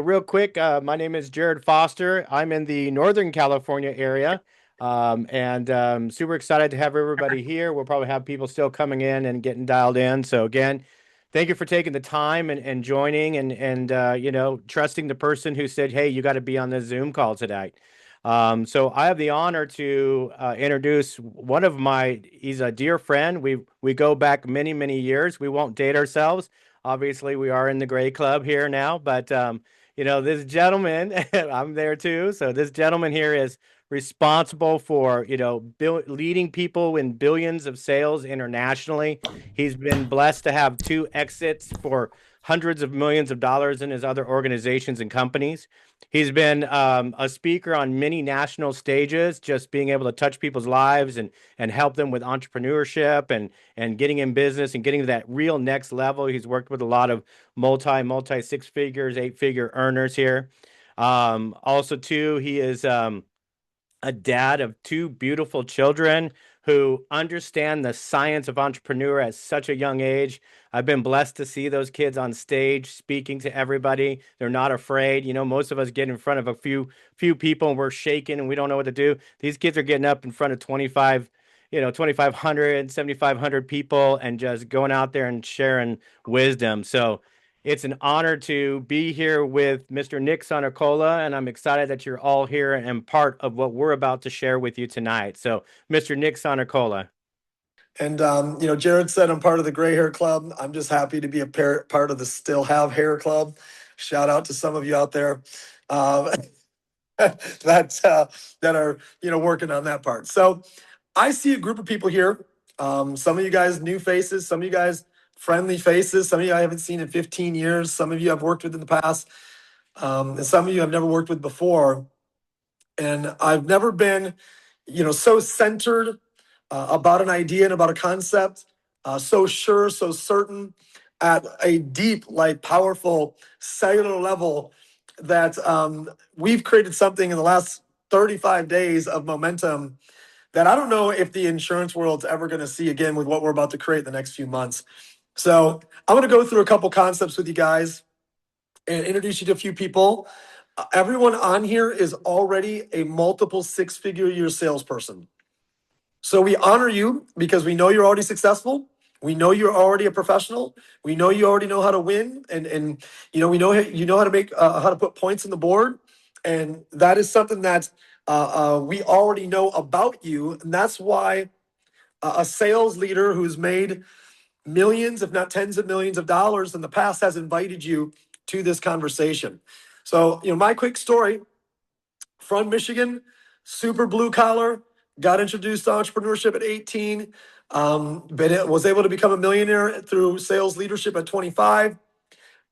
Real quick, my name is Jared Foster. I'm in the Northern California area, and super excited to have everybody here. We'll probably have people still coming in and getting dialed in. So again, thank you for taking the time and joining and trusting the person who said, "Hey, you got to be on this Zoom call today." So I have the honor to introduce one of my. He's a dear friend. We go back many years. We won't date ourselves. Obviously, we are in the Gray Club here now, but this gentleman, I'm there too. So this gentleman here is responsible for, leading people in billions of sales internationally. He's been blessed to have two exits for hundreds of millions of dollars in his other organizations and companies. He's been a speaker on many national stages, just being able to touch people's lives and help them with entrepreneurship and getting in business and getting to that real next level. He's worked with a lot of multi six figures, eight-figure earners here. Also, too, he is a dad of two beautiful children who understand the science of entrepreneur at such a young age. I've been blessed to see those kids on stage speaking to everybody. They're not afraid. Most of us get in front of a few people and we're shaking and we don't know what to do. These kids are getting up in front of 2,500, 7,500 people and just going out there and sharing wisdom. So it's an honor to be here with Mr. Nick Sanacola, and I'm excited that you're all here and part of what we're about to share with you tonight. So, Mr. Nick Sanacola. And, Jared said I'm part of the Gray Hair Club. I'm just happy to be a part of the Still Have Hair Club. Shout out to some of you out there uh, that are, working on that part. So I see a group of people here. Some of you guys new faces, some of you guys friendly faces, some of you I haven't seen in 15 years, some of you I've worked with in the past, and some of you I've never worked with before. And I've never been, so centered about an idea and about a concept, so sure, so certain at a deep, like powerful cellular level that we've created something in the last 35 days of momentum that I don't know if the insurance world's ever going to see again with what we're about to create in the next few months. So I'm going to go through a couple concepts with you guys and introduce you to a few people. Everyone on here is already a multiple six-figure year salesperson. So we honor you because we know you're already successful. We know you're already a professional. We know you already know how to win, and we know you know how to make how to put points on the board, and that is something that we already know about you, and that's why a sales leader who's made millions, if not tens of millions of dollars in the past, has invited you to this conversation. So, my quick story from Michigan, super blue collar, got introduced to entrepreneurship at 18, was able to become a millionaire through sales leadership at 25.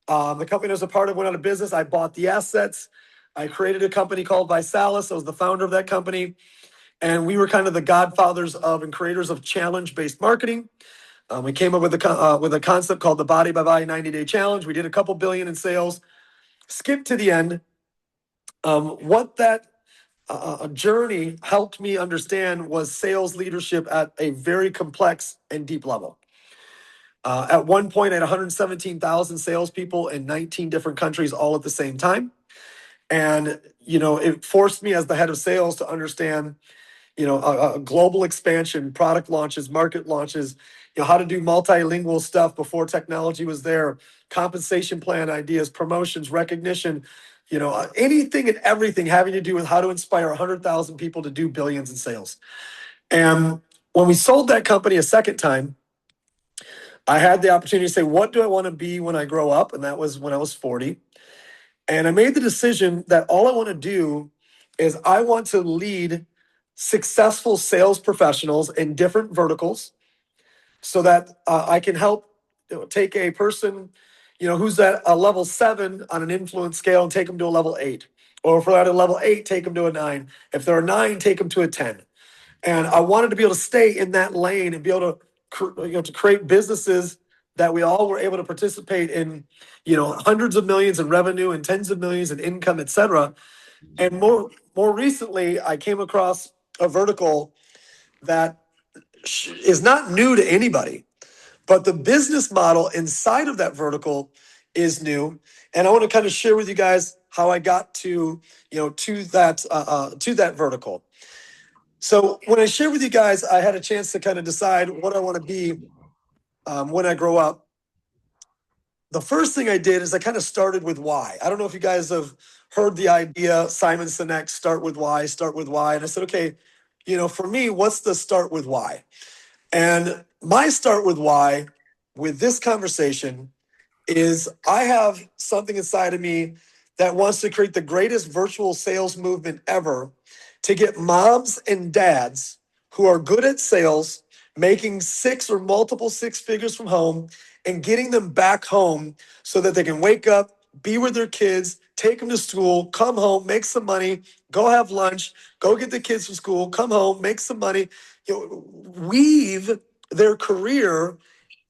The company I was a part of went out of business. I bought the assets. I created a company called Visalis. I was the founder of that company. And we were kind of the godfathers of and creators of challenge-based marketing. We came up with a concept called the Body by Body 90-Day Challenge. We did a couple billion in sales. Skip to the end. What that journey helped me understand was sales leadership at a very complex and deep level. At one point, I had 117,000 salespeople in 19 different countries all at the same time. And, it forced me as the head of sales to understand, a global expansion, product launches, market launches, how to do multilingual stuff before technology was there, compensation plan ideas, promotions, recognition, anything and everything having to do with how to inspire 100,000 people to do billions in sales. And when we sold that company a second time, I had the opportunity to say, what do I want to be when I grow up? And that was when I was 40. And I made the decision that all I want to do is I want to lead successful sales professionals in different verticals so that I can help take a person, who's at a level 7 on an influence scale and take them to a level 8. Or if they're at a level 8, take them to a 9. If they're a 9, take them to a 10. And I wanted to be able to stay in that lane and be able to create businesses that we all were able to participate in, hundreds of millions in revenue and tens of millions in income, et cetera. And more recently, I came across a vertical that is not new to anybody, but the business model inside of that vertical is new. And I want to kind of share with you guys how I got to that vertical. So when I share with you guys, I had a chance to kind of decide what I want to be when I grow up. The first thing I did is I kind of started with why. I don't know if you guys have heard the idea, Simon Sinek, start with why, start with why. And I said, okay, for me, what's the start with why? And my start with why with this conversation is I have something inside of me that wants to create the greatest virtual sales movement ever to get moms and dads who are good at sales, making six or multiple six figures from home, and getting them back home so that they can wake up, be with their kids, take them to school, come home, make some money, go have lunch, go get the kids from school, come home, make some money, weave their career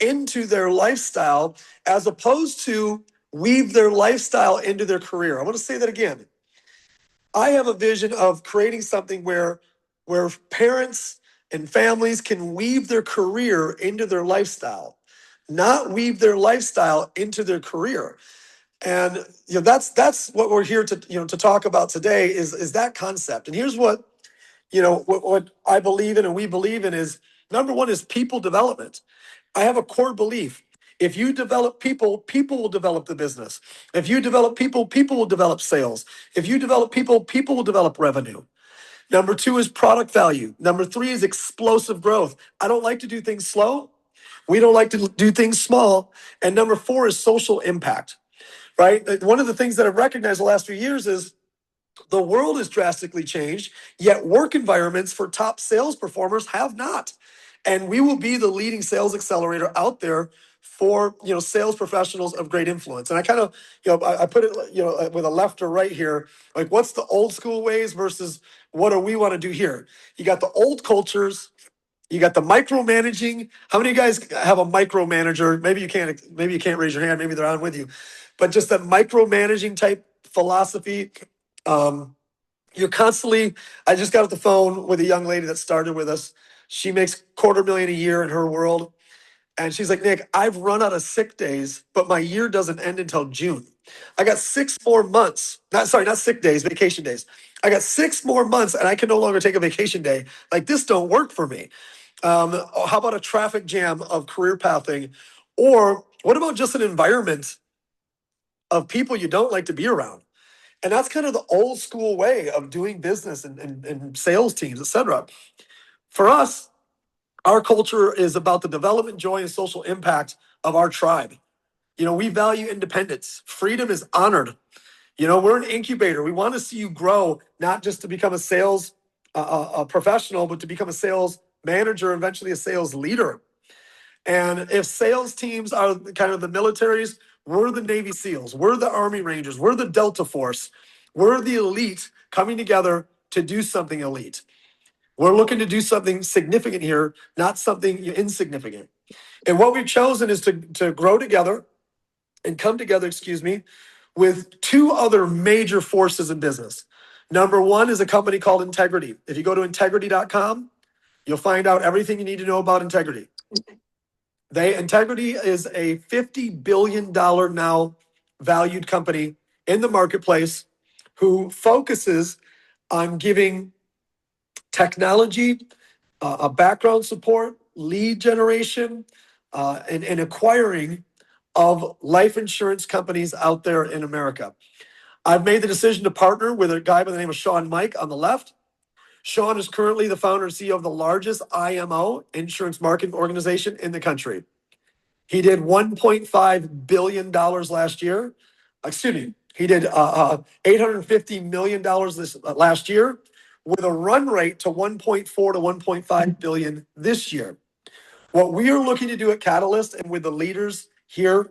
into their lifestyle as opposed to weave their lifestyle into their career. I want to say that again. I have a vision of creating something where parents and families can weave their career into their lifestyle, not weave their lifestyle into their career. And that's what we're here to talk about today is that concept. And here's what I believe in and we believe in is number one is people development. I have a core belief. If you develop people, people will develop the business. If you develop people, people will develop sales. If you develop people, people will develop revenue. Number two is product value. Number three is explosive growth. I don't like to do things slow. We don't like to do things small. And number four is social impact, right? One of the things that I've recognized the last few years is the world has drastically changed, yet work environments for top sales performers have not. And we will be the leading sales accelerator out there for sales professionals of great influence. And I kind of I put it with a left or right here, like what's the old school ways versus what do we want to do here? You got the old cultures, you got the micromanaging. How many of you guys have a micromanager? Maybe you can't raise your hand, maybe they're on with you. But just that micromanaging type philosophy. Um, you're constantly, I just got off the phone with a young lady that started with us. She makes $250,000 a year in her world. And she's like, Nick, I've run out of sick days, but my year doesn't end until June. I got 6 more months. Not sick days, vacation days. I got 6 more months and I can no longer take a vacation day. Like this don't work for me. How about a traffic jam of career pathing? Or what about just an environment of people you don't like to be around? And that's kind of the old school way of doing business and sales teams, et cetera. For us, our culture is about the development, joy, and social impact of our tribe. We value independence. Freedom is honored. We're an incubator. We want to see you grow, not just to become a sales a professional, but to become a sales manager, eventually a sales leader. And if sales teams are kind of the militaries, we're the Navy SEALs, we're the Army Rangers, we're the Delta Force, we're the elite coming together to do something elite. We're looking to do something significant here, not something insignificant. And what we've chosen is to grow together and come together, with two other major forces in business. Number one is a company called Integrity. If you go to integrity.com, you'll find out everything you need to know about Integrity. Integrity is a $50 billion now valued company in the marketplace who focuses on giving technology, a background support, lead generation, and acquiring of life insurance companies out there in America. I've made the decision to partner with a guy by the name of Sean Mike on the left. Sean is currently the founder and CEO of the largest IMO, insurance marketing organization in the country. He did $1.5 billion last year. Excuse me. He did $850 million this last year with a run rate to 1.4 to 1.5 billion this year. What we are looking to do at Catalyst and with the leaders here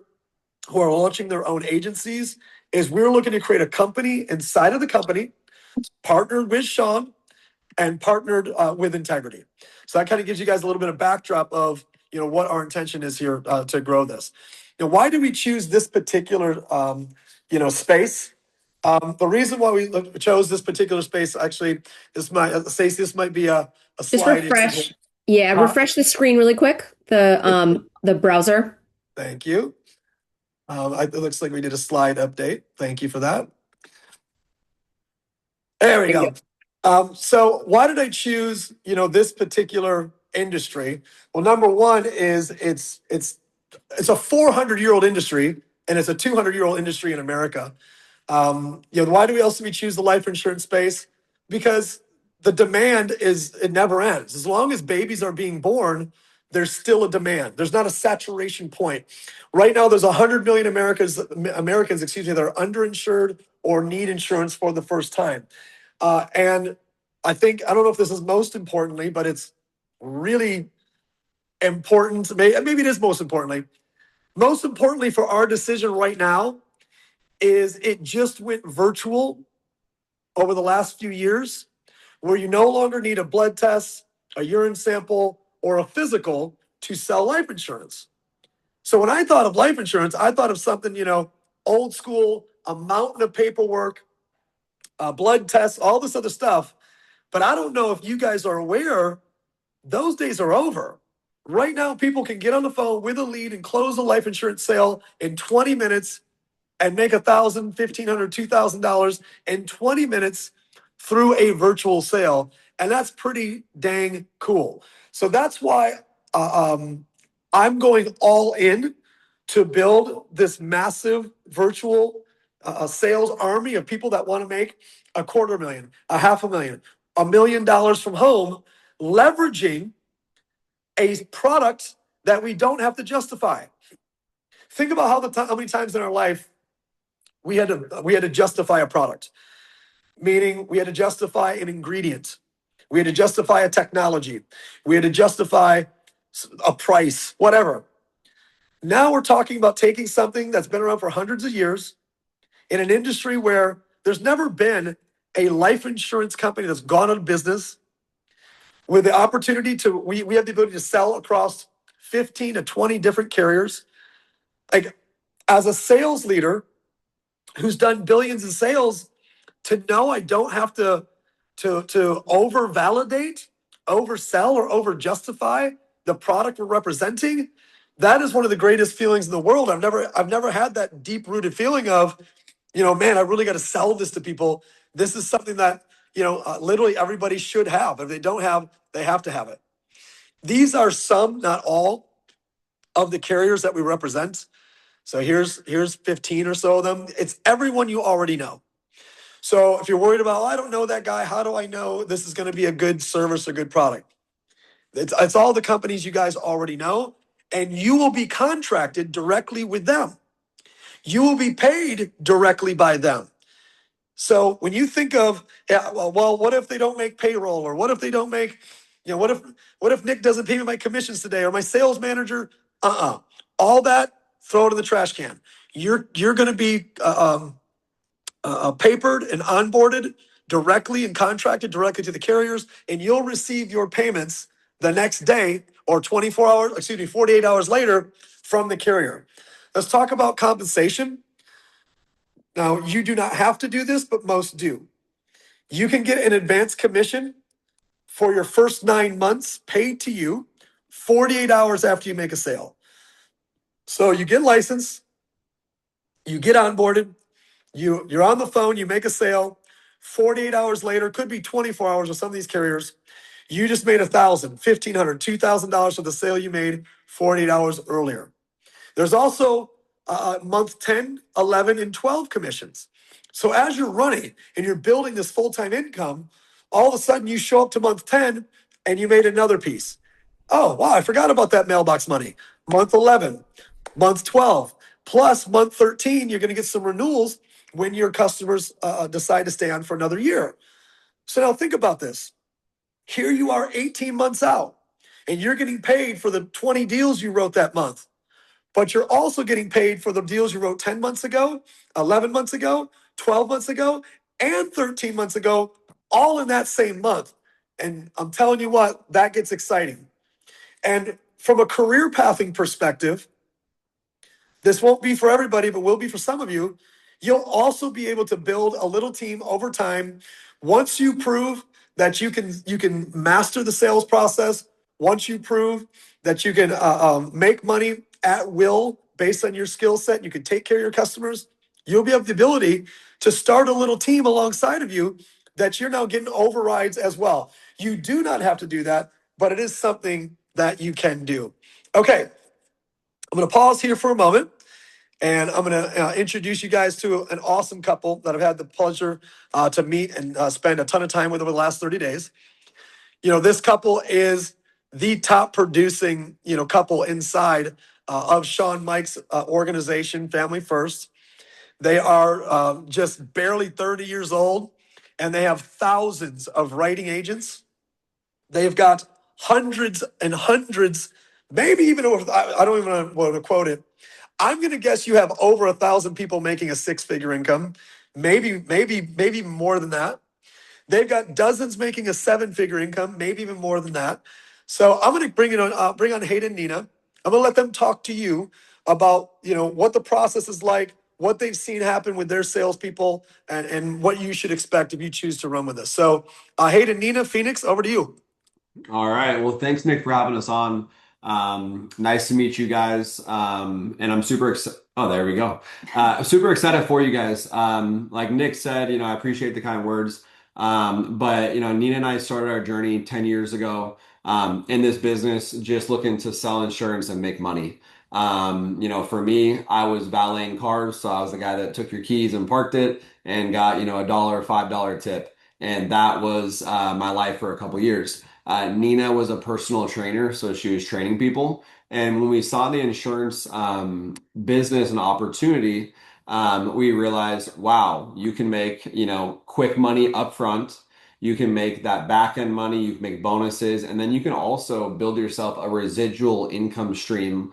who are launching their own agencies is we're looking to create a company inside of the company, partnered with Sean and partnered with Integrity. So that kind of gives you guys a little bit of backdrop of what our intention is here to grow this. Why did we choose this particular space? The reason why we chose this particular space, actually, this might be a Just slide. refresh. Yeah, refresh the screen really quick. The browser. Thank you. It looks like we did a slide update. Thank you for that. There we There you go. So why did I choose, this particular industry? Well, number one is it's a 400-year-old industry, and it's a 200-year-old industry in America. Why do we also choose the life insurance space? Because the demand it never ends. As long as babies are being born, there's still a demand. There's not a saturation point. Right now, there's 100 million Americans, that are underinsured or need insurance for the first time. And I don't know if this is most importantly, but it's really important. Maybe it is most importantly. Most importantly for our decision right now is it just went virtual over the last few years, where you no longer need a blood test, a urine sample, or a physical to sell life insurance. So when I thought of life insurance, I thought of something, old school, a mountain of paperwork, blood tests, all this other stuff. But I don't know if you guys are aware, those days are over. Right now, people can get on the phone with a lead and close a life insurance sale in 20 minutes and make $1,000, $1,500, $2,000 in 20 minutes through a virtual sale. And that's pretty dang cool. So that's why I'm going all in to build this massive virtual sales army of people that want to make $250,000, $500,000, $1 million from home, leveraging a product that we don't have to justify. Think about how many times in our life we had to justify a product, meaning we had to justify an ingredient, we had to justify a technology, we had to justify a price, whatever. Now we're talking about taking something that's been around for hundreds of years in an industry where there's never been a life insurance company that's gone out of business, with the opportunity to, we have the ability to sell across 15 to 20 different carriers. Like, as a sales leader who's done billions in sales, to know I don't have to over validate, oversell, or over justify the product we're representing, that is one of the greatest feelings in the world. I've never had that deep rooted feeling of, man, I really got to sell this to people. This is something that, literally everybody should have. If they don't have, they have to have it. These are some, not all, of the carriers that we represent. So here's 15 or so of them. It's everyone you already know. So if you're worried about, I don't know that guy, how do I know this is going to be a good service or good product? It's all the companies you guys already know, and you will be contracted directly with them. You will be paid directly by them. So when you think of, well, what if they don't make payroll, or what if they don't make, what if Nick doesn't pay me my commissions today, or my sales manager? All that, throw it in the trash can. You're going to be papered and onboarded directly and contracted directly to the carriers, and you'll receive your payments the next day or 48 hours later from the carrier. Let's talk about compensation. Now, you do not have to do this, but most do. You can get an advance commission for your first 9 months paid to you 48 hours after you make a sale. So you get licensed, you get onboarded, you're on the phone, you make a sale. 48 hours later, could be 24 hours with some of these carriers, you just made $1,000, $1,500, $2,000 for the sale you made 48 hours earlier. There's also month 10, 11, and 12 commissions. So as you're running and you're building this full-time income, all of a sudden you show up to month 10 and you made another piece. Oh, wow, I forgot about that mailbox money. Month 11, month 12, plus month 13, you're going to get some renewals when your customers decide to stay on for another year. So now think about this. Here you are 18 months out, and you're getting paid for the 20 deals you wrote that month. But you're also getting paid for the deals you wrote 10 months ago, 11 months ago, 12 months ago, and 13 months ago, all in that same month. And I'm telling you what, that gets exciting. And from a career pathing perspective, this won't be for everybody, but will be for some of you. You'll also be able to build a little team over time. Once you prove that you can master the sales process, once you prove that you can make money at will based on your skill set, you can take care of your customers, you'll be have the ability to start a little team alongside of you that you're now getting overrides as well. You do not have to do that, but it is something that you can do. Okay, I'm going to pause here for a moment. And I'm going to introduce you guys to an awesome couple that I've had the pleasure to meet and spend a ton of time with over the last 30 days. You know, this couple is the top producing, couple inside of Sean Mike's organization, Family First. They are just barely 30 years old, and they have thousands of writing agents. They've got hundreds and hundreds, maybe even over, I don't even want to quote it. I'm going to guess you have over 1,000 people making a six-figure income, maybe more than that. They've got dozens making a seven-figure income, maybe even more than that. So I'm going to bring on Hayden and Nina. I'm going to let them talk to you about what the process is like, what they've seen happen with their salespeople, and what you should expect if you choose to run with us. So Hayden, Nina, Phoenix, over to you. All right. Well, thanks, Nick, for having us on. Nice to meet you guys. And I'm super excited. Oh, there we go. I'm super excited for you guys. Like Nick said, I appreciate the kind words. But Nina and I started our journey 10 years ago, in this business, just looking to sell insurance and make money. For me, I was valeting cars. So I was the guy that took your keys and parked it and got, a dollar, $5 tip. And that was, my life for a couple years. Nina was a personal trainer, so she was training people. And when we saw the insurance business and opportunity, we realized, wow, you can make, quick money upfront. You can make that back end money, you can make bonuses, and then you can also build yourself a residual income stream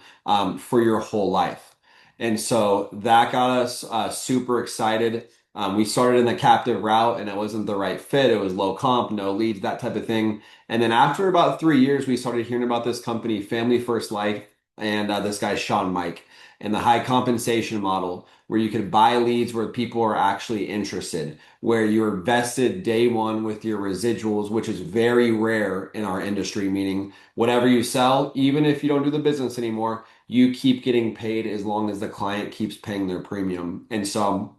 for your whole life. And so that got us super excited. We started in the captive route and it wasn't the right fit. It was low comp, no leads, that type of thing. And then after about 3 years, we started hearing about this company, Family First Life, and this guy, Sean Mike, and the high compensation model where you could buy leads where people are actually interested, where you're vested day one with your residuals, which is very rare in our industry, meaning whatever you sell, even if you don't do the business anymore, you keep getting paid as long as the client keeps paying their premium. And so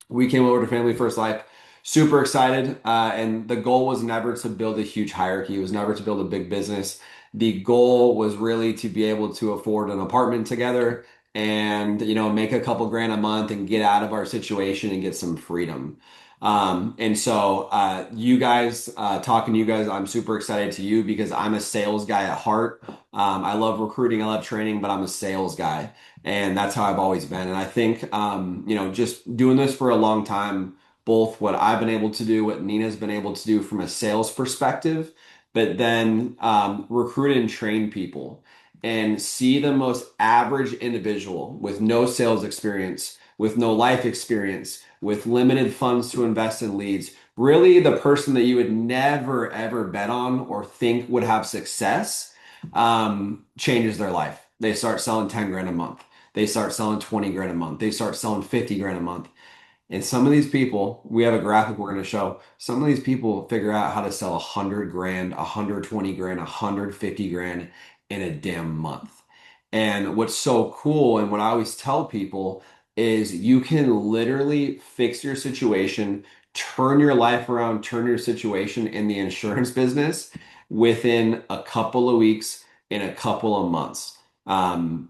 we came over to Family First Life, super excited. And the goal was never to build a huge hierarchy. It was never to build a big business. The goal was really to be able to afford an apartment together and, make a couple grand a month and get out of our situation and get some freedom. And so, you guys, talking to you guys, I'm super excited to you because I'm a sales guy at heart. I love recruiting, I love training, but I'm a sales guy. And that's how I've always been. And I think, just doing this for a long time, both what I've been able to do, what Nina's been able to do from a sales perspective, but then recruit and train people and see the most average individual with no sales experience, with no life experience, with limited funds to invest in leads, really the person that you would never ever bet on or think would have success, changes their life. They start selling 10 grand a month. They start selling 20 grand a month. They start selling 50 grand a month. And some of these people, we have a graphic we're going to show. Some of these people figure out how to sell 100 grand, 120 grand, 150 grand in a damn month. And what's so cool, and what I always tell people, is you can literally fix your situation, turn your life around, turn your situation in the insurance business within a couple of weeks, in a couple of months. And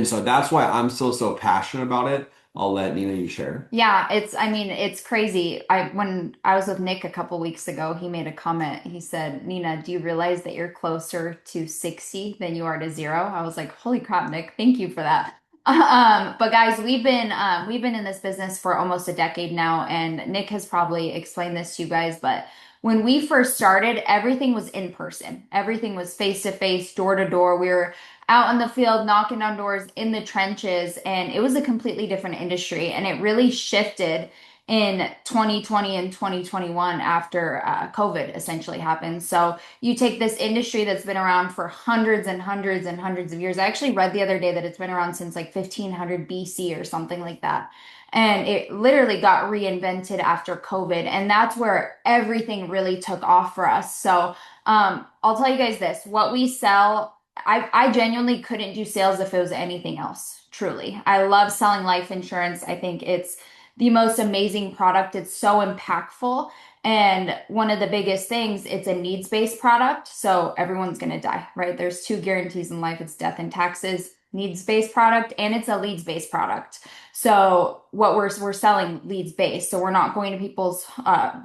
so that's why I'm still so passionate about it. I'll let Nina you share. Yeah, it's crazy. When I was with Nick a couple weeks ago, he made a comment. He said, "Nina, do you realize that you're closer to 60 than you are to zero?" I was like, "Holy crap, Nick, thank you for that." But guys, we've been in this business for almost a decade now, and Nick has probably explained this to you guys, but when we first started, everything was in person. Everything was face to face, door to door. We were out in the field, knocking on doors in the trenches, and it was a completely different industry. And it really shifted in 2020 and 2021 after COVID essentially happened. So you take this industry that's been around for hundreds and hundreds and hundreds of years. I actually read the other day that it's been around since like 1500 BC or something like that. And it literally got reinvented after COVID. And that's where everything really took off for us. So I'll tell you guys this, what we sell, I genuinely couldn't do sales if it was anything else, truly. I love selling life insurance. I think it's the most amazing product. It's so impactful. And one of the biggest things, it's a needs-based product. So everyone's going to die, right? There's two guarantees in life. It's death and taxes, needs-based product, and it's a leads-based product. So what we're selling leads-based. So we're not going to people's,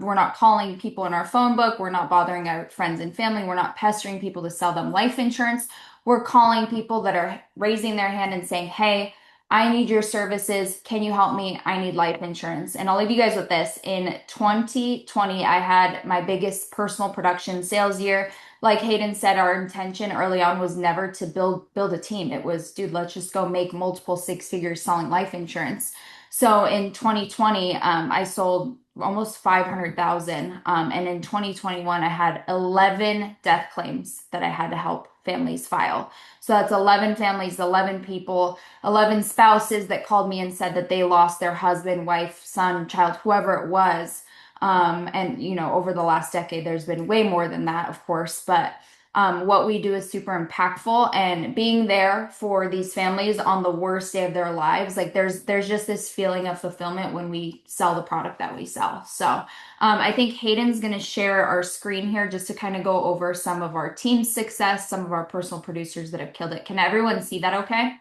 we're not calling people in our phone book. We're not bothering our friends and family. We're not pestering people to sell them life insurance. We're calling people that are raising their hand and saying, hey, I need your services. Can you help me? I need life insurance. And I'll leave you guys with this. In 2020, I had my biggest personal production sales year. Like Hayden said, our intention early on was never to build a team. It was, dude, let's just go make multiple six figures selling life insurance. So in 2020, I sold almost 500,000. And in 2021, I had 11 death claims that I had to help families file. So that's 11 families, 11 people, 11 spouses that called me and said that they lost their husband, wife, son, child, whoever it was. And you know, over the last decade, there's been way more than that, of course, but what we do is super impactful, and being there for these families on the worst day of their lives, like there's just this feeling of fulfillment when we sell the product that we sell. So I think Hayden's going to share our screen here just to kind of go over some of our team success, some of our personal producers that have killed it. Can everyone see that okay?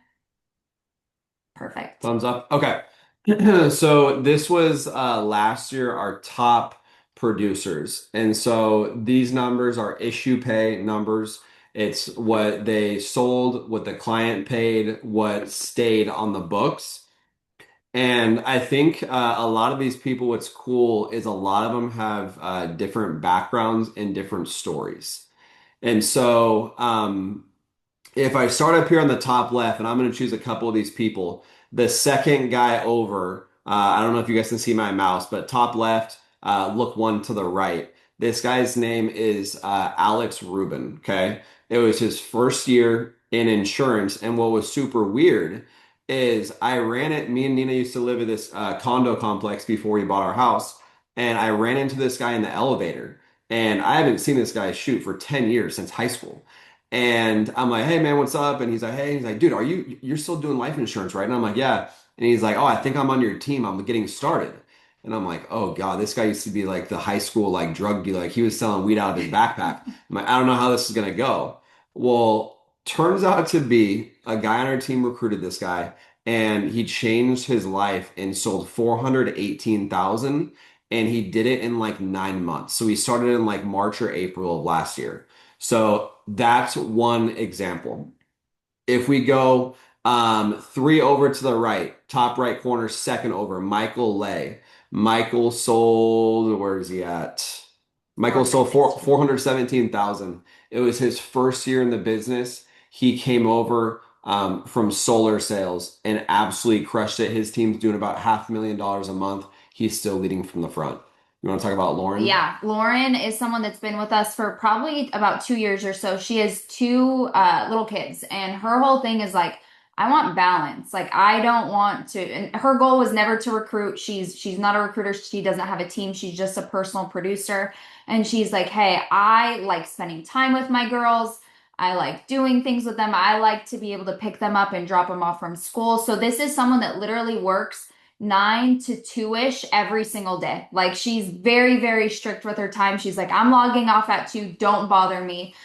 Perfect. Thumbs up. Okay. So this was last year our top producers. And so these numbers are issue pay numbers. It's what they sold, what the client paid, what stayed on the books. And I think a lot of these people, what's cool is a lot of them have different backgrounds and different stories. And so if I start up here on the top left, and I'm going to choose a couple of these people, the second guy over, I don't know if you guys can see my mouse, but top left, look one to the right. This guy's name is Alex Rubin. Okay. It was his first year in insurance. And what was super weird is I ran it, me and Nina used to live in this condo complex before we bought our house. And I ran into this guy in the elevator. And I haven't seen this guy shoot for 10 years since high school. And I'm like, hey man, what's up? And he's like, hey, he's like, dude, you're still doing life insurance, right? And I'm like, yeah. And he's like, oh, I think I'm on your team. I'm getting started. And I'm like, oh God, this guy used to be like the high school like drug dealer. Like he was selling weed out of his backpack. I'm like, I don't know how this is gonna go. Well, turns out to be a guy on our team recruited this guy, and he changed his life and sold 418,000, and he did it in like 9 months. So he started in like March or April of last year. So that's one example. If we go three over to the right, top right corner, second over, Michael Lay. Michael sold, where is he at? Michael sold 417,000. It was his first year in the business. He came over from solar sales and absolutely crushed it. His team's doing about $500,000 a month. He's still leading from the front. You want to talk about Lauren? Yeah, Lauren is someone that's been with us for probably about 2 years or so. She has two little kids, and her whole thing is like, I want balance. Like, I don't want to. And her goal was never to recruit. She's not a recruiter. She doesn't have a team. She's just a personal producer. And she's like, hey, I like spending time with my girls. I like doing things with them. I like to be able to pick them up and drop them off from school. So this is someone that literally works 9 to 2-ish every single day. Like she's very, very strict with her time. She's like, I'm logging off at 2. Don't bother me.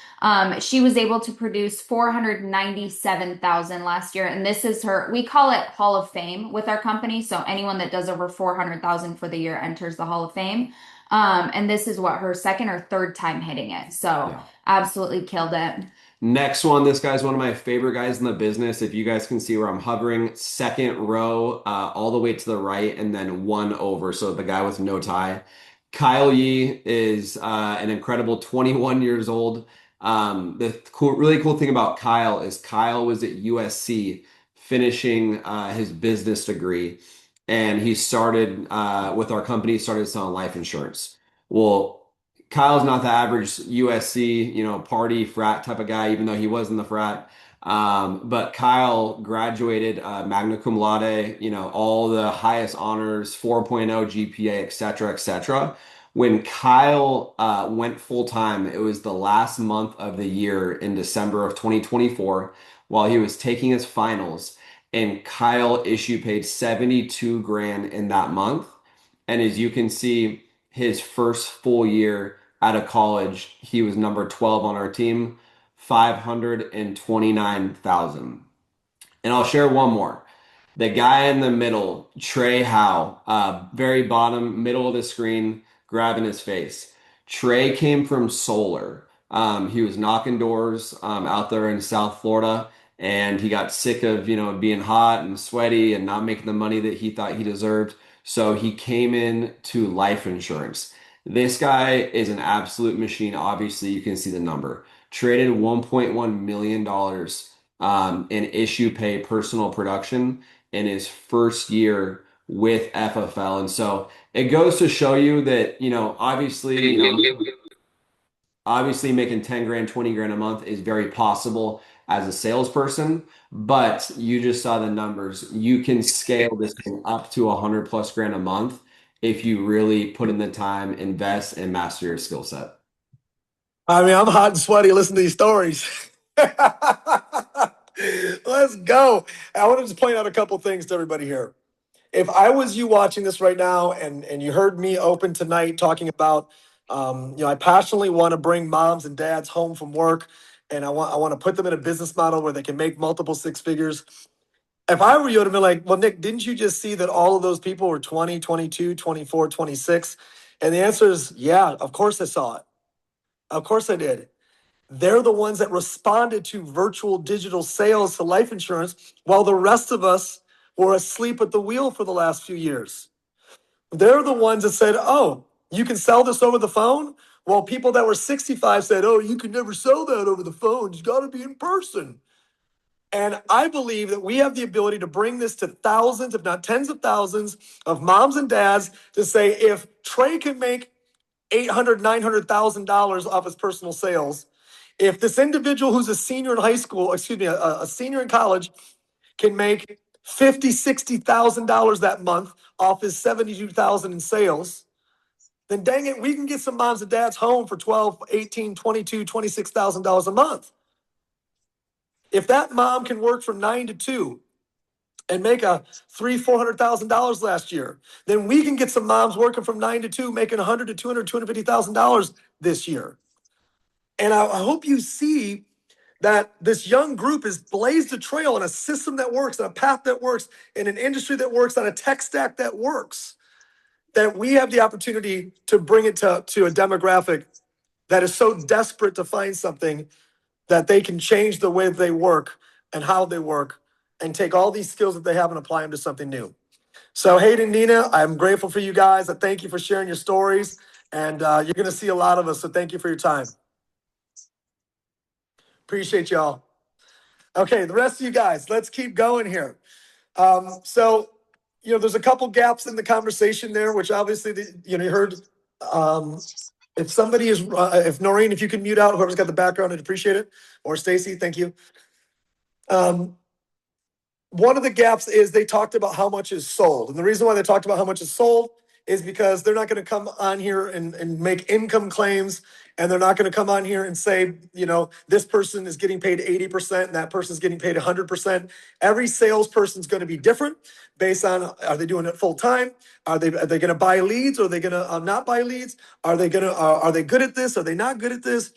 She was able to produce 497,000 last year. And this is her, we call it Hall of Fame with our company. So anyone that does over 400,000 for the year enters the Hall of Fame. And this is what her second or third time hitting it. So Yeah. absolutely killed it. Next one, this guy's one of my favorite guys in the business. If you guys can see where I'm hovering, second row, all the way to the right, and then one over. So the guy with no tie. Kyle Yee is an incredible 21 years old. Really cool thing about Kyle is Kyle was at USC finishing his business degree, and he started with our company, started selling life insurance. Well, Kyle's not the average USC, party frat type of guy, even though he was in the frat. But Kyle graduated magna cum laude, all the highest honors, 4.0 GPA, et cetera, et cetera. When Kyle went full time, it was the last month of the year in December of 2024 while he was taking his finals. and Kyle issue paid 72 grand in that month. And as you can see, his first full year out of college, he was number 12 on our team, 529,000. And I'll share one more. The guy in the middle, Trey Howe, very bottom, middle of the screen, grabbing his face. Trey came from Solar. He was knocking doors out there in South Florida, and he got sick of, being hot and sweaty and not making the money that he thought he deserved. So he came in to life insurance. This guy is an absolute machine. Obviously, you can see the number. Traded $1.1 million in issue pay personal production in his first year with FFL. And so it goes to show you that, obviously making 10 grand, 20 grand a month is very possible as a salesperson, but you just saw the numbers. You can scale this thing up to 100 plus grand a month if you really put in the time, invest, and master your skill set. I mean, I'm hot and sweaty listening to these stories. Let's go. I want to just point out a couple things to everybody here. If I was you watching this right now and you heard me open tonight talking about, I passionately want to bring moms and dads home from work, and I want to put them in a business model where they can make multiple six figures. If I were you, I'd have been like, well, Nick, didn't you just see that all of those people were 20, 22, 24, 26? And the answer is, yeah, of course I saw it. Of course I did. They're the ones that responded to virtual digital sales to life insurance while the rest of us were asleep at the wheel for the last few years. They're the ones that said, oh, you can sell this over the phone? While people that were 65 said, oh, you can never sell that over the phone. It's got to be in person. And I believe that we have the ability to bring this to thousands, if not tens of thousands, of moms and dads to say, if Trey can make $800,000, $900,000 off his personal sales, if this individual who's a senior in high school, a senior in college, can make $50,000, $60,000 that month off his $72,000 in sales, then dang it, we can get some moms and dads home for $12,000, $18,000, $22,000, $26,000 a month. If that mom can work from 9 to 2 and make a $300,000, $400,000 last year, then we can get some moms working from 9 to 2 making $100,000 to $200,000, $250,000 this year. And I hope you see that this young group has blazed a trail on a system that works, on a path that works, in an industry that works, on a tech stack that works, that we have the opportunity to bring it to a demographic that is so desperate to find something that they can change the way they work and how they work and take all these skills that they have and apply them to something new. So Hayden, Nina, I'm grateful for you guys. I thank you for sharing your stories, and you're going to see a lot of us. So thank you for your time. Appreciate y'all. Okay, the rest of you guys, let's keep going here. So, there's a couple gaps in the conversation there, which obviously, you heard. If somebody is, if Noreen, if you can mute out, whoever's got the background, I'd appreciate it. Or Stacy, thank you. One of the gaps is they talked about how much is sold. And the reason why they talked about how much is sold is because they're not going to come on here and make income claims. And they're not going to come on here and say, this person is getting paid 80% and that person's getting paid 100%. Every salesperson's going to be different based on, are they doing it full time? Are they going to buy leads? Or are they going to not buy leads? Are they good at this? Are they not good at this?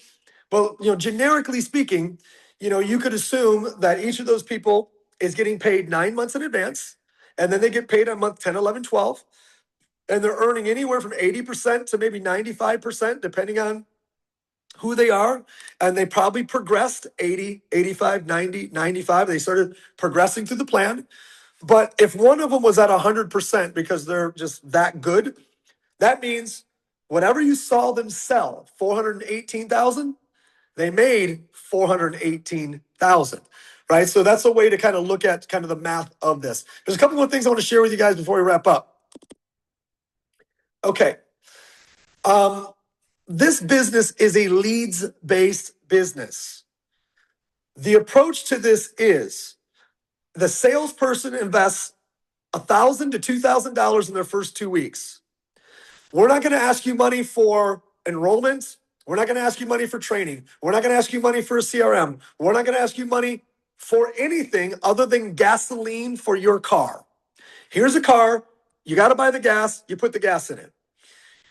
Well, generically speaking, you could assume that each of those people is getting paid 9 months in advance. And then they get paid on month 10, 11, 12. And they're earning anywhere from 80% to maybe 95%, depending on who they are. And they probably progressed 80, 85, 90, 95. They started progressing through the plan. But if one of them was at 100% because they're just that good, that means whatever you saw them sell, 418,000, they made 418,000, right? So that's a way to kind of look at kind of the math of this. There's a couple more things I want to share with you guys before we wrap up. Okay. This business is a leads-based business. The approach to this is the salesperson invests $1,000 to $2,000 in their first 2 weeks. We're not going to ask you money for enrollment. We're not going to ask you money for training. We're not going to ask you money for a CRM. We're not going to ask you money for anything other than gasoline for your car. Here's a car, you got to buy the gas, you put the gas in it.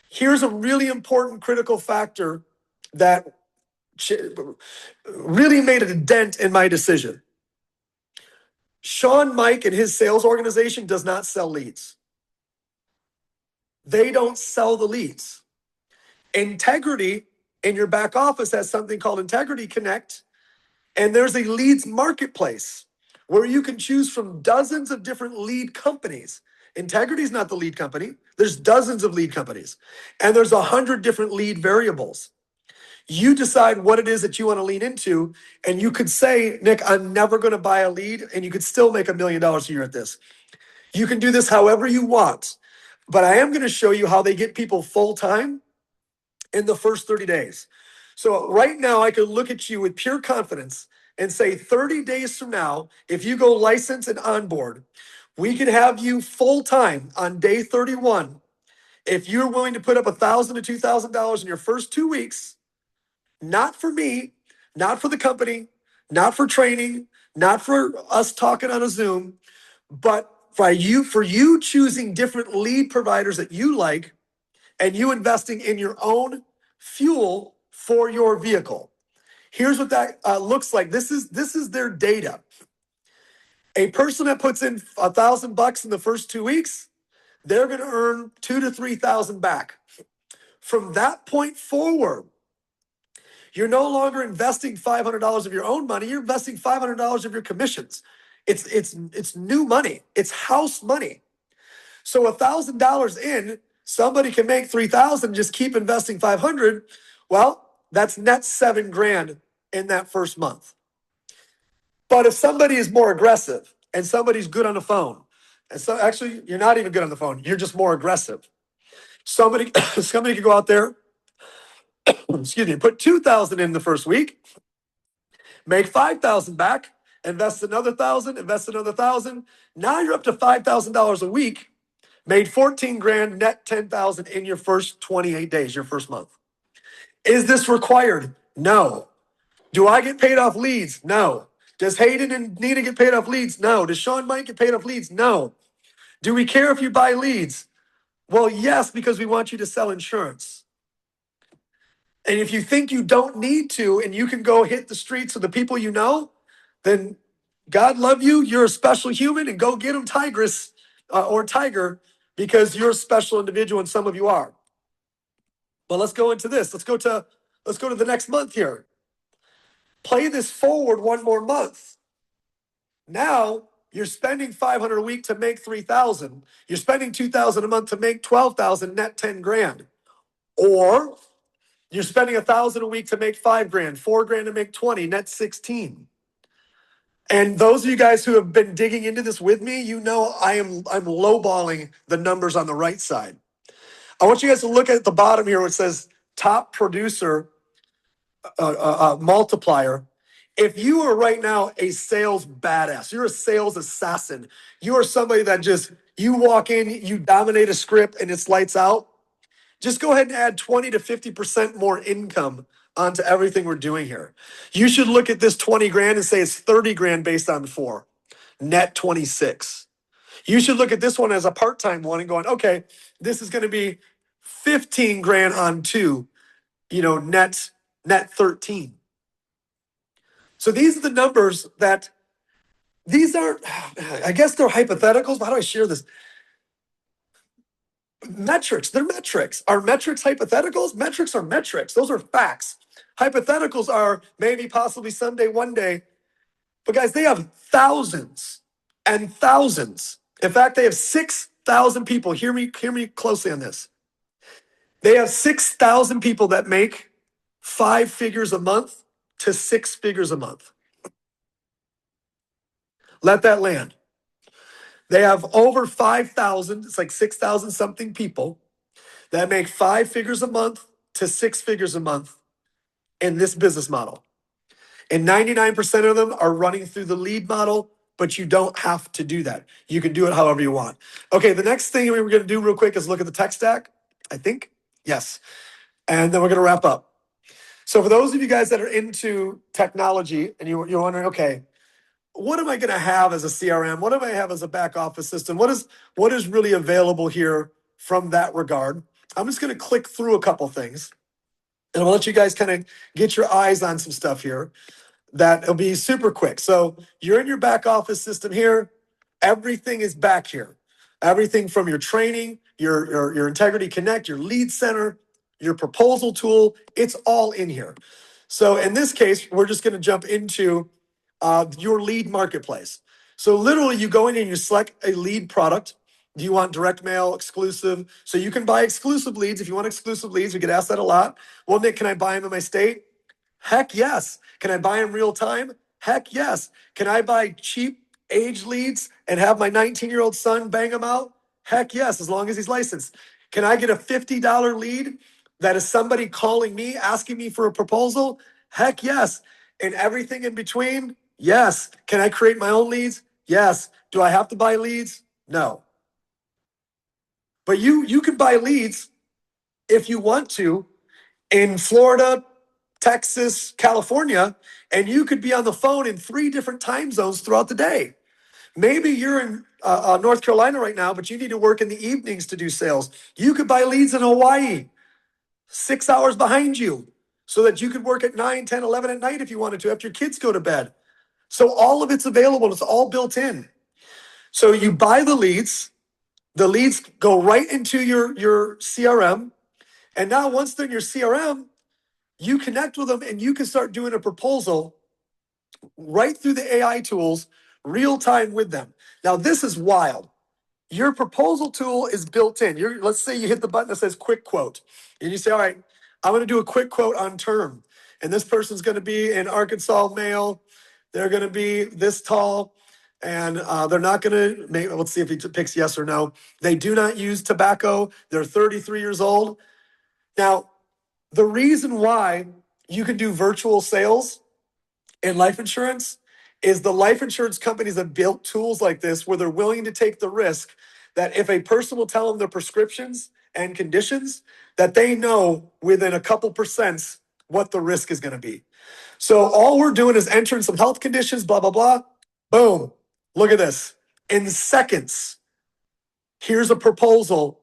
Here's a really important critical factor that really made a dent in my decision. Sean Mike and his sales organization does not sell leads. They don't sell the leads. Integrity in your back office has something called Integrity Connect, and there's a leads marketplace where you can choose from dozens of different lead companies. Integrity is not the lead company. There's dozens of lead companies, and there's 100 different lead variables. You decide what it is that you want to lean into, and you could say, Nick, I'm never going to buy a lead, and you could still make $1 million a year at this. You can do this however you want, but I am going to show you how they get people full-time in the first 30 days. So right now, I could look at you with pure confidence and say 30 days from now, if you go license and onboard, we can have you full-time on day 31. If you're willing to put up $1,000 to $2,000 in your first 2 weeks, not for me, not for the company, not for training, not for us talking on a Zoom, but for you choosing different lead providers that you like, and you investing in your own fuel for your vehicle. Here's what that looks like. This is their data. A person that puts in $1,000 in the first 2 weeks, they're going to earn $2,000 to $3,000 back. From that point forward, you're no longer investing $500 of your own money. You're investing $500 of your commissions. It's new money. It's house money. So $1,000 in, somebody can make $3,000. Just keep investing $500. Well, that's net $7,000 in that first month. But if somebody is more aggressive and somebody's good on the phone, and so actually you're not even good on the phone, you're just more aggressive. Somebody could go out there, excuse me, put $2,000 in the first week, make $5,000 back, invest another $1,000, invest another $1,000. Now you're up to $5,000 a week, made $14,000, net $10,000 in your first 28 days, your first month. Is this required? No. Do I get paid off leads? No. Does Hayden and Nina get paid off leads? No. Does Sean Mike get paid off leads? No. Do we care if you buy leads? Well, yes, because we want you to sell insurance. And if you think you don't need to and you can go hit the streets with the people you know, then God love you. You're a special human, and go get them Tigress or Tiger, because you're a special individual, and some of you are. But let's go into this. Let's go to the next month here. Play this forward one more month. Now you're spending $500 a week to make $3,000. You're spending $2,000 a month to make $12,000, net $10,000. Or you're spending $1,000 a week to make $5,000, $4,000 to make $20,000, net $16,000. And those of you guys who have been digging into this with me, you know I'm lowballing the numbers on the right side. I want you guys to look at the bottom here where it says top producer multiplier. If you are right now a sales badass, you're a sales assassin, you are somebody that just, you walk in, you dominate a script and it's lights out, just go ahead and add 20 to 50% more income onto everything we're doing here. You should look at this 20 grand and say it's 30 grand based on 4, net 26. You should look at this one as a part-time one and going, okay, this is going to be 15 grand on 2, net 13. So these are the numbers that, these aren't, I guess they're hypotheticals, but how do I share this? Metrics, they're metrics. Are metrics hypotheticals? Metrics are metrics. Those are facts. Hypotheticals are maybe, possibly, someday, one day. But guys, they have thousands and thousands. In fact, they have 6,000 people. Hear me closely on this. They have 6,000 people that make 5 figures a month to 6 figures a month. Let that land. They have over 5,000, it's like 6,000 something people that make 5 figures a month to 6 figures a month in this business model. And 99% of them are running through the lead model, but you don't have to do that. You can do it however you want. Okay, the next thing we were going to do real quick is look at the tech stack, I think. Yes. And then we're going to wrap up. So for those of you guys that are into technology and you're wondering, okay, what am I going to have as a CRM? What do I have as a back office system? What is really available here from that regard? I'm just going to click through a couple things, and I'll let you guys kind of get your eyes on some stuff here. That'll be super quick. So you're in your back office system here. Everything is back here. Everything from your training, your Integrity Connect, your lead center, your proposal tool, it's all in here. So in this case, we're just going to jump into your lead marketplace. So literally you go in and you select a lead product. Do you want direct mail, exclusive? So you can buy exclusive leads. If you want exclusive leads, we get asked that a lot. Well, Nick, can I buy them in my state? Heck yes. Can I buy them real time? Heck yes. Can I buy cheap age leads and have my 19-year-old son bang them out? Heck yes, as long as he's licensed. Can I get a $50 lead that is somebody calling me, asking me for a proposal? Heck yes. And everything in between? Yes. Can I create my own leads? Yes. Do I have to buy leads? No. But you can buy leads if you want to in Florida, Texas, California, and you could be on the phone in 3 different time zones throughout the day. Maybe you're in North Carolina right now, but you need to work in the evenings to do sales. You could buy leads in Hawaii, 6 hours behind you, so that you could work at 9, 10, 11 at night if you wanted to, after your kids go to bed. So all of it's available. It's all built in. So you buy the leads go right into your CRM. And now once they're in your CRM, you connect with them and you can start doing a proposal right through the AI tools, real time with them. Now, this is wild. Your proposal tool is built in. Let's say you hit the button that says quick quote, and you say, all right, I'm going to do a quick quote on term. And this person's going to be an Arkansas male. They're going to be this tall. And they're not going to, let's see if he picks yes or no. They do not use tobacco. They're 33 years old. Now, the reason why you can do virtual sales in life insurance is the life insurance companies have built tools like this where they're willing to take the risk that if a person will tell them their prescriptions and conditions, that they know within a couple percents what the risk is going to be. So all we're doing is entering some health conditions, blah, blah, blah. Boom. Look at this. In seconds, here's a proposal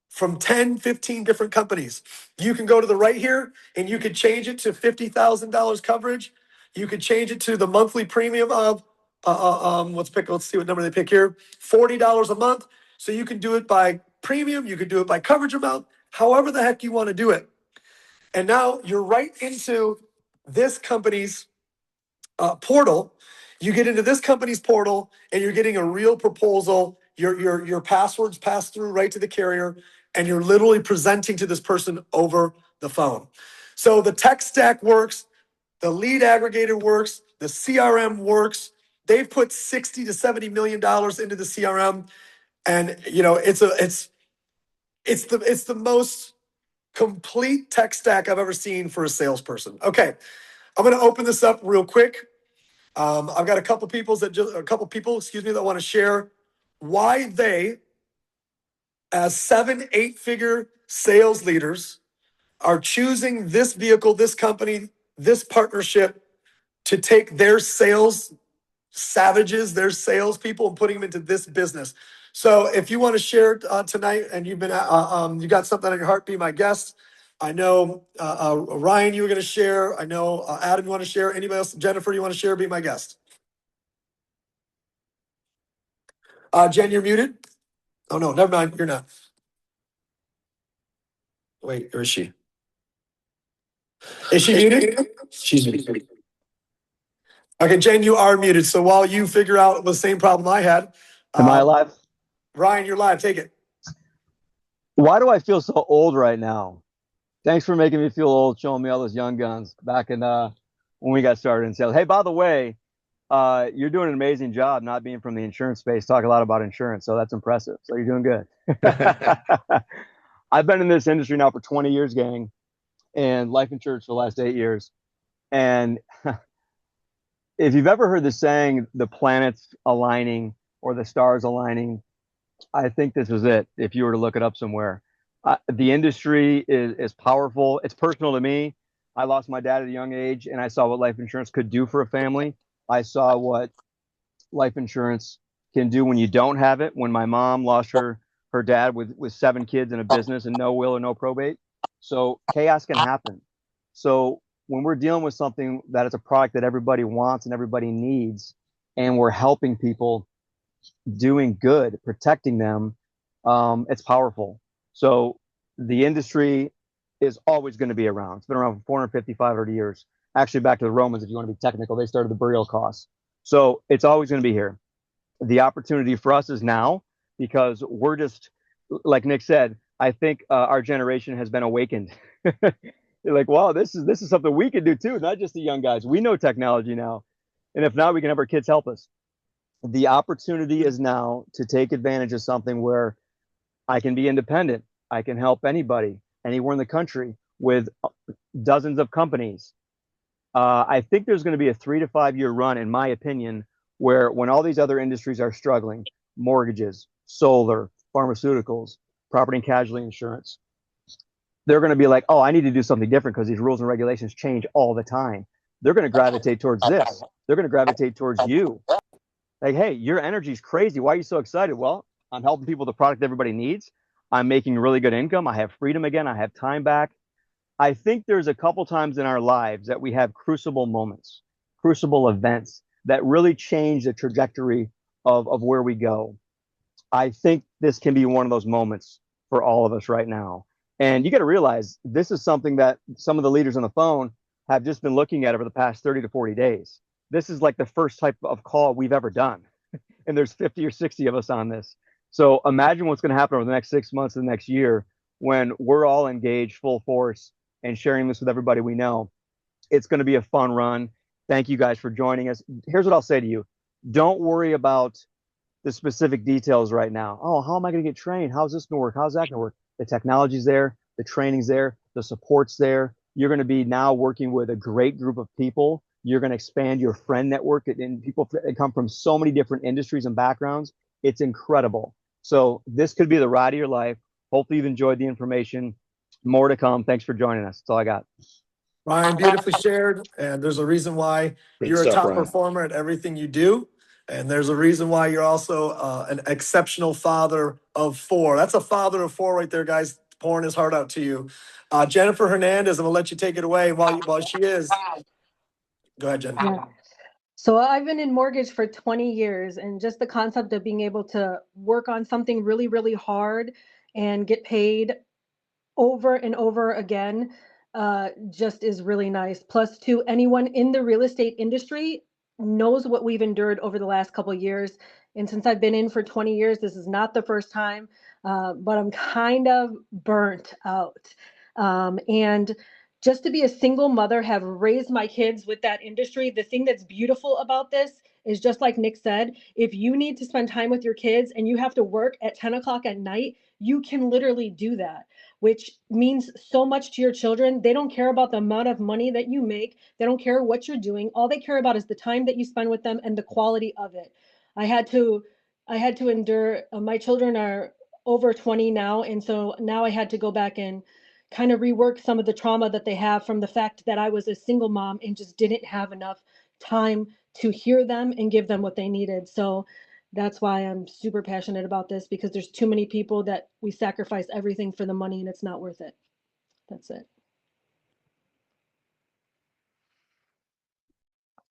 from 10, 15 different companies. You can go to the right here and you could change it to $50,000 coverage. You could change it to the monthly premium of, let's see what number they pick here, $40 a month. So you can do it by premium, you can do it by coverage amount, however the heck you want to do it. And now you're right into this company's portal. You get into this company's portal and you're getting a real proposal. Your passwords pass through right to the carrier, and you're literally presenting to this person over the phone. So the tech stack works, the lead aggregator works, the CRM works. They've put $60 to $70 million into the CRM, and it's the most complete tech stack I've ever seen for a salesperson. Okay, I'm going to open this up real quick. I've got a couple people, that want to share why they, as 7, 8-figure sales leaders, are choosing this vehicle, this company, this partnership to take their sales savages, their salespeople, and putting them into this business. So if you want to share tonight, and you got something on your heart, be my guest. I know Ryan, you were going to share. I know Adam, you want to share. Anybody else? Jennifer, you want to share? Be my guest. Jen, you're muted. Oh no, never mind. You're not. Wait, or is she? Is she muted? She's muted. Okay, Jen, you are muted. So while you figure out the same problem I had, am I live? Ryan, you're live. Take it. Why do I feel so old right now? Thanks for making me feel old, showing me all those young guns back in when we got started in sales. Hey, by the way, you're doing an amazing job not being from the insurance space. Talk a lot about insurance, so that's impressive. So you're doing good. I've been in this industry now for 20 years, gang, and life insurance for the last 8 years. And if you've ever heard the saying, the planets aligning or the stars aligning, I think this is it. If you were to look it up somewhere, the industry is powerful. It's personal to me. I lost my dad at a young age, and I saw what life insurance could do for a family. I saw what life insurance can do when you don't have it. When my mom lost her dad with 7 kids and a business and no will or no probate. So chaos can happen. So when we're dealing with something that is a product that everybody wants and everybody needs, and we're helping people doing good, protecting them, it's powerful. So the industry is always going to be around. It's been around for 450, 500 years. Actually, back to the Romans, if you want to be technical, they started the burial costs. So it's always going to be here. The opportunity for us is now, because we're just, like Nick said, I think our generation has been awakened. You're like, wow, this is something we can do too, not just the young guys. We know technology now. And if not, we can have our kids help us. The opportunity is now to take advantage of something where I can be independent. I can help anybody, anywhere in the country, with dozens of companies. I think there's going to be a 3 to 5 year run, in my opinion, where when all these other industries are struggling, mortgages, solar, pharmaceuticals, property and casualty insurance, they're going to be like, oh, I need to do something different because these rules and regulations change all the time. They're going to gravitate towards this. They're going to gravitate towards you. Like, hey, your energy's crazy. Why are you so excited? Well, I'm helping people with the product everybody needs. I'm making really good income. I have freedom again. I have time back. I think there's a couple times in our lives that we have crucible moments, crucible events that really change the trajectory of where we go. I think this can be one of those moments for all of us right now. And you got to realize this is something that some of the leaders on the phone have just been looking at over the past 30 to 40 days. This is like the first type of call we've ever done. And there's 50 or 60 of us on this. So imagine what's going to happen over the next 6 months and the next year when we're all engaged full force and sharing this with everybody we know. It's going to be a fun run. Thank you guys for joining us. Here's what I'll say to you. Don't worry about the specific details right now. Oh, how am I going to get trained? How's this going to work? How's that going to work? The technology's there. The training's there. The support's there. You're going to be now working with a great group of people. You're going to expand your friend network, and people that come from so many different industries and backgrounds. It's incredible. So this could be the ride of your life. Hopefully you've enjoyed the information. More to come. Thanks for joining us. That's all I got. Ryan, beautifully shared. And there's a reason why you're a top performer at everything you do. And there's a reason why you're also an exceptional father of 4. That's a father of 4 right there, guys, pouring his heart out to you. Jennifer Hernandez, I'm going to let you take it away while she is. Go ahead, Jen. Yeah. So I've been in mortgage for 20 years, and just the concept of being able to work on something really, really hard and get paid over and over again just is really nice. Plus, to anyone in the real estate industry knows what we've endured over the last couple of years. And since I've been in for 20 years, this is not the first time, but I'm kind of burnt out. And just to be a single mother, have raised my kids with that industry. The thing that's beautiful about this is, just like Nick said, if you need to spend time with your kids and you have to work at 10 o'clock at night, you can literally do that, which means so much to your children. They don't care about the amount of money that you make. They don't care what you're doing. All they care about is the time that you spend with them and the quality of it. I had to endure, my children are over 20 now. And so now I had to go back and kind of rework some of the trauma that they have from the fact that I was a single mom and just didn't have enough time to hear them and give them what they needed. So that's why I'm super passionate about this, because there's too many people that we sacrifice everything for the money and it's not worth it. That's it.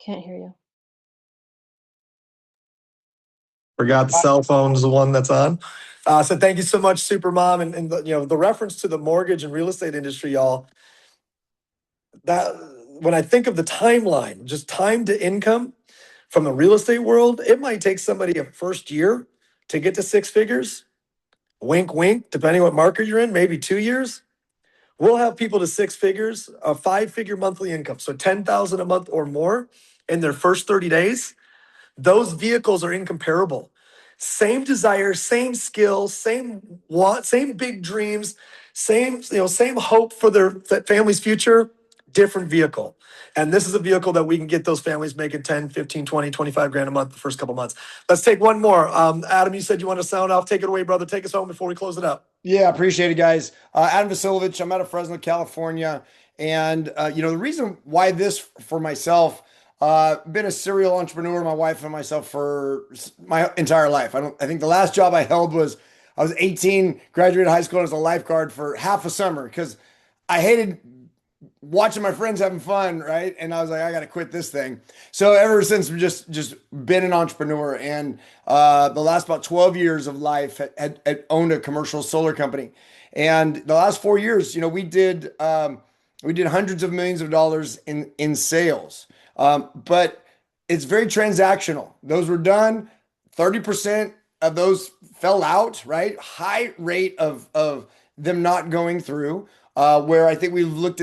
Can't hear you. Forgot the cell phone is the one that's on. So thank you so much, Supermom. And the reference to the mortgage and real estate industry, y'all, that when I think of the timeline, just time to income from the real estate world, it might take somebody a first year to get to 6 figures. Wink, wink, depending what market you're in, maybe 2 years. We'll have people to 6 figures, a 5-figure monthly income. So $10,000 a month or more in their first 30 days. Those vehicles are incomparable. Same desire, same skills, same want, same big dreams, same hope for their family's future, different vehicle. And this is a vehicle that we can get those families making 10, 15, 20, 25 grand a month the first couple months. Let's take one more. Adam, you said you want to sound off. Take it away, brother. Take us home before we close it up. Yeah, appreciate it, guys. Adam Vasilovich, I'm out of Fresno, California. And, the reason why this for myself, Been a serial entrepreneur, my wife and myself, for my entire life. I think the last job I held was I was 18, graduated high school as a lifeguard for half a summer because I hated watching my friends having fun, right? And I was like, I got to quit this thing. So ever since, I've just been an entrepreneur, and the last about 12 years of life had owned a commercial solar company, and the last 4 years, we did hundreds of millions of dollars in sales, but it's very transactional. Those were done. 30% of those fell out, right? High rate of them not going through. Where I think we've looked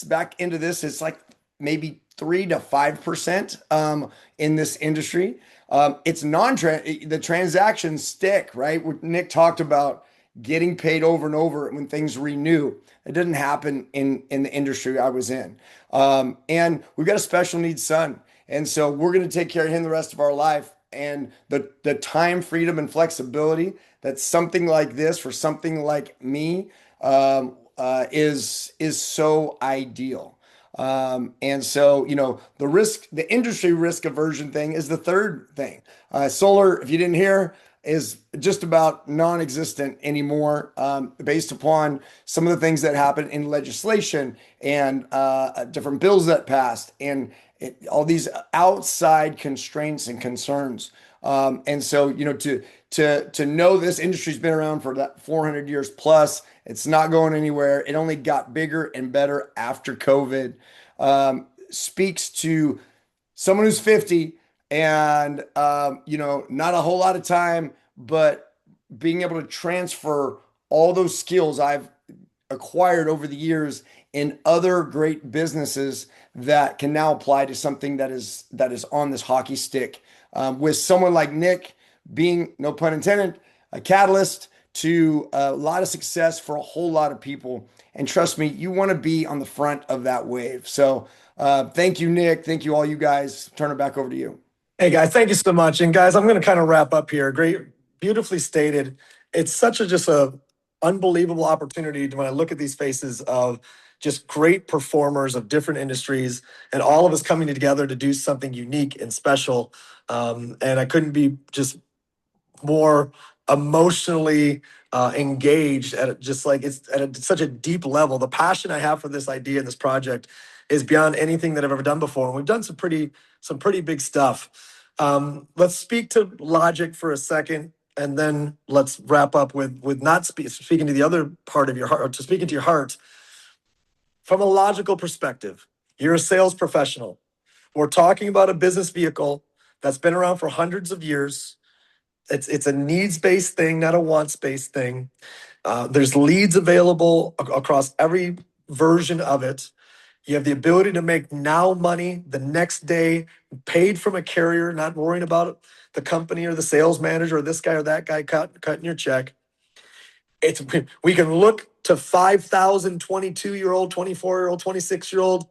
back into this, it's like maybe 3 to 5% in this industry. It's the transactions stick, right? What Nick talked about getting paid over and over when things renew. It didn't happen in the industry I was in. And we've got a special needs son. And so we're going to take care of him the rest of our life. And the time, freedom, and flexibility that something like this for something like me is so ideal. And so, the industry risk aversion thing is the third thing. Solar, if you didn't hear, is just about non-existent anymore, based upon some of the things that happened in legislation and different bills that passed and all these outside constraints and concerns. And so, to know this industry's been around for that 400 years plus, it's not going anywhere. It only got bigger and better after COVID. Speaks to someone who's 50 and, not a whole lot of time, but being able to transfer all those skills I've acquired over the years in other great businesses that can now apply to something that is on this hockey stick. With someone like Nick being, no pun intended, a catalyst to a lot of success for a whole lot of people. And trust me, you want to be on the front of that wave. So thank you, Nick. Thank you, all you guys. Turn it back over to you. Hey guys, thank you so much. And guys, I'm going to kind of wrap up here. Great, beautifully stated. It's such just a unbelievable opportunity when I look at these faces of just great performers of different industries and all of us coming together to do something unique and special. And I couldn't be just more emotionally engaged it's at such a deep level. The passion I have for this idea and this project is beyond anything that I've ever done before. And we've done some pretty big stuff. Let's speak to logic for a second, and then let's wrap up with not speaking to the other part of your heart, or to speaking to your heart. From a logical perspective, you're a sales professional. We're talking about a business vehicle that's been around for hundreds of years. It's a needs-based thing, not a wants-based thing. There's leads available across every version of it. You have the ability to make now money the next day, paid from a carrier, not worrying about the company or the sales manager or this guy or that guy cutting your check. We can look to 5,000 22-year-old, 24-year-old, 26-year-old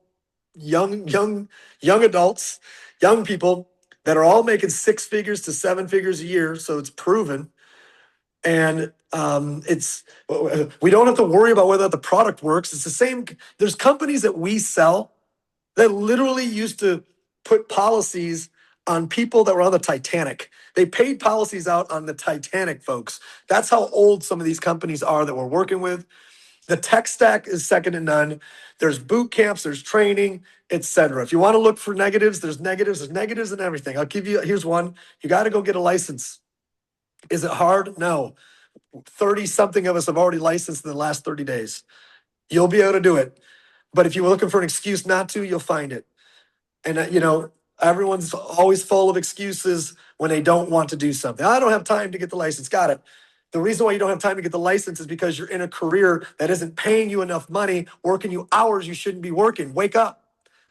young adults, young people that are all making 6 figures to 7 figures a year. So it's proven. And we don't have to worry about whether the product works. It's the same. There's companies that we sell that literally used to put policies on people that were on the Titanic. They paid policies out on the Titanic, folks. That's how old some of these companies are that we're working with. The tech stack is second to none. There's boot camps, there's training, etc. If you want to look for negatives, there's negatives and everything. Here's one. You got to go get a license. Is it hard? No. 30 something of us have already licensed in the last 30 days. You'll be able to do it. But if you were looking for an excuse not to, you'll find it. And everyone's always full of excuses when they don't want to do something. I don't have time to get the license. Got it. The reason why you don't have time to get the license is because you're in a career that isn't paying you enough money, working you hours you shouldn't be working. Wake up.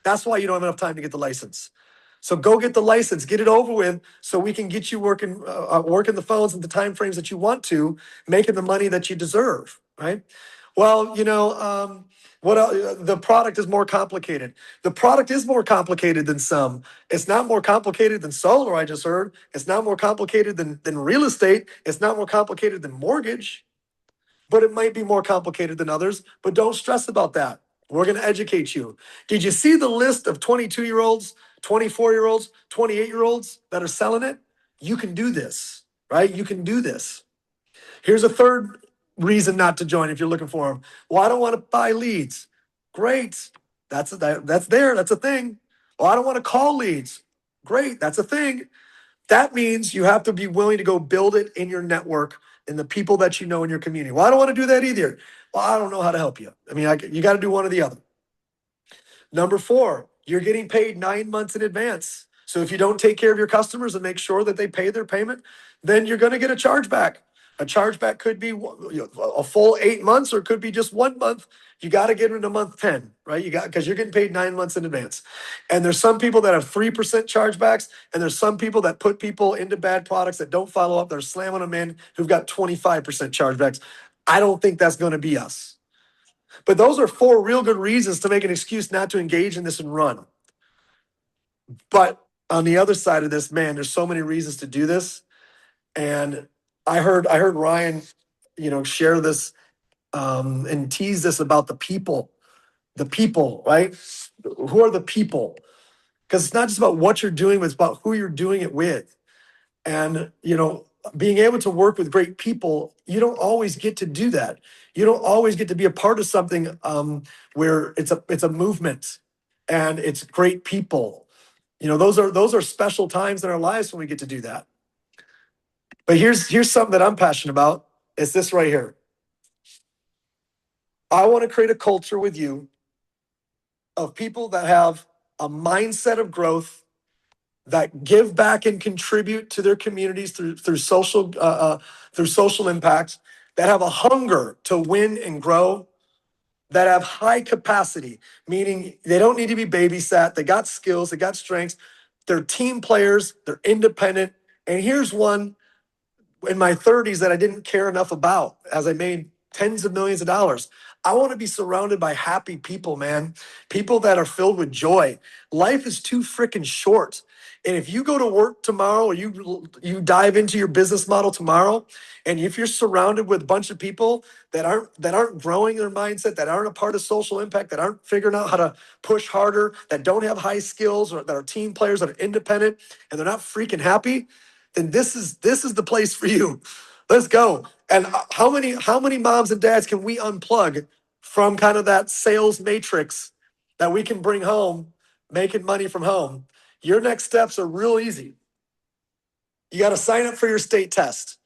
That's why you don't have enough time to get the license. So go get the license, get it over with, so we can get you working the phones in the time frames that you want to, making the money that you deserve, right? Well, the product is more complicated. The product is more complicated than some. It's not more complicated than solar, I just heard. It's not more complicated than real estate. It's not more complicated than mortgage, but it might be more complicated than others. But don't stress about that. We're going to educate you. Did you see the list of 22-year-olds, 24-year-olds, 28-year-olds that are selling it, you can do this, right? You can do this. Here's a third reason not to join if you're looking for them. Well, I don't want to buy leads. Great. That's there. That's a thing. Well, I don't want to call leads. Great. That's a thing. That means you have to be willing to go build it in your network and the people that you know in your community. Well, I don't want to do that either. Well, I don't know how to help you. I mean, you got to do one or the other. Number 4, you're getting paid 9 months in advance. So if you don't take care of your customers and make sure that they pay their payment, then you're going to get a chargeback. A chargeback could be a full 8 months, or it could be just 1 month. You got to get it in month 10, right? Because you're getting paid 9 months in advance. And there's some people that have 3% chargebacks, and there's some people that put people into bad products that don't follow up. They're slamming them in who've got 25% chargebacks. I don't think that's going to be us. But those are 4 real good reasons to make an excuse not to engage in this and run. But on the other side of this, man, there's so many reasons to do this. And I heard Ryan, share this and tease this about the people, right? Who are the people? Because it's not just about what you're doing, but it's about who you're doing it with. And, being able to work with great people, you don't always get to do that. You don't always get to be a part of something where it's a movement and it's great people. Those are special times in our lives when we get to do that. But here's something that I'm passionate about. It's this right here. I want to create a culture with you of people that have a mindset of growth, that give back and contribute to their communities through social impact, that have a hunger to win and grow, that have high capacity, meaning they don't need to be babysat. They got skills, they got strengths. They're team players, they're independent. And here's one in my 30s that I didn't care enough about as I made tens of millions of dollars. I want to be surrounded by happy people, man. People that are filled with joy. Life is too freaking short. And if you go to work tomorrow, or you dive into your business model tomorrow, and if you're surrounded with a bunch of people that aren't growing their mindset, that aren't a part of social impact, that aren't figuring out how to push harder, that don't have high skills, or that are team players, that are independent, and they're not freaking happy, then this is the place for you. Let's go. And how many moms and dads can we unplug from kind of that sales matrix that we can bring home, making money from home? Your next steps are real easy. You got to sign up for your state test.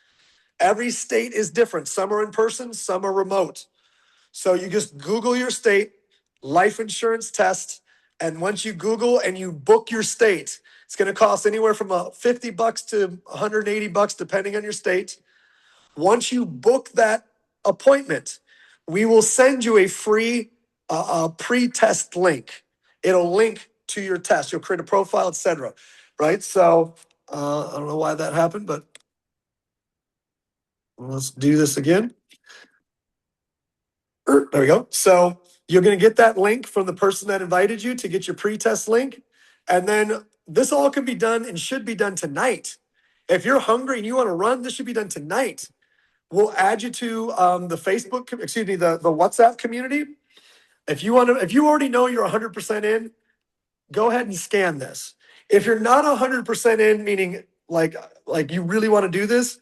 Every state is different. Some are in person, some are remote. So you just Google your state, life insurance test. And once you Google and you book your state, it's going to cost anywhere from $50 to $180, depending on your state. Once you book that appointment, we will send you a free pre-test link. It'll link to your test. You'll create a profile, etc. Right? So I don't know why that happened, but let's do this again. There we go. So you're going to get that link from the person that invited you to get your pre-test link. And then this all can be done and should be done tonight. If you're hungry and you want to run, this should be done tonight. We'll add you to the WhatsApp community. If you already know you're 100% in, go ahead and scan this. If you're not 100% in, meaning like you really want to do this,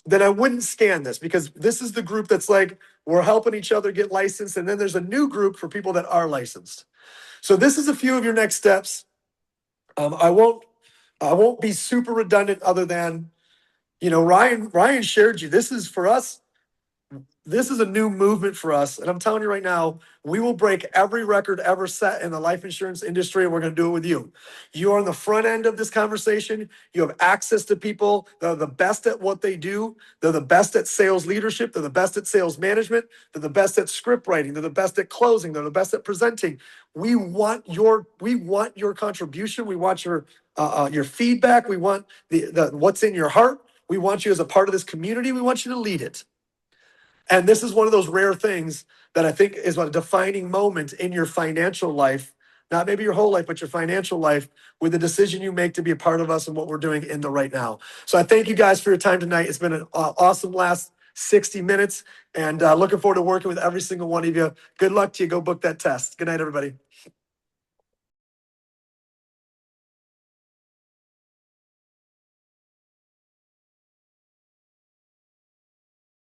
then I wouldn't scan this, because this is the group that's like, we're helping each other get licensed. And then there's a new group for people that are licensed. So this is a few of your next steps. I won't be super redundant other than, Ryan shared you. This is for us. This is a new movement for us. And I'm telling you right now, we will break every record ever set in the life insurance industry, and we're going to do it with you. You are on the front end of this conversation. You have access to people that are the best at what they do. They're the best at sales leadership. They're the best at sales management. They're the best at script writing. They're the best at closing. They're the best at presenting. We want your contribution. We want your feedback. We want the what's in your heart. We want you as a part of this community. We want you to lead it. And this is one of those rare things that I think is a defining moment in your financial life, not maybe your whole life, but your financial life, with the decision you make to be a part of us and what we're doing in the right now. So I thank you guys for your time tonight. It's been an awesome last 60 minutes, and looking forward to working with every single one of you. Good luck to you. Go book that test. Good night, everybody.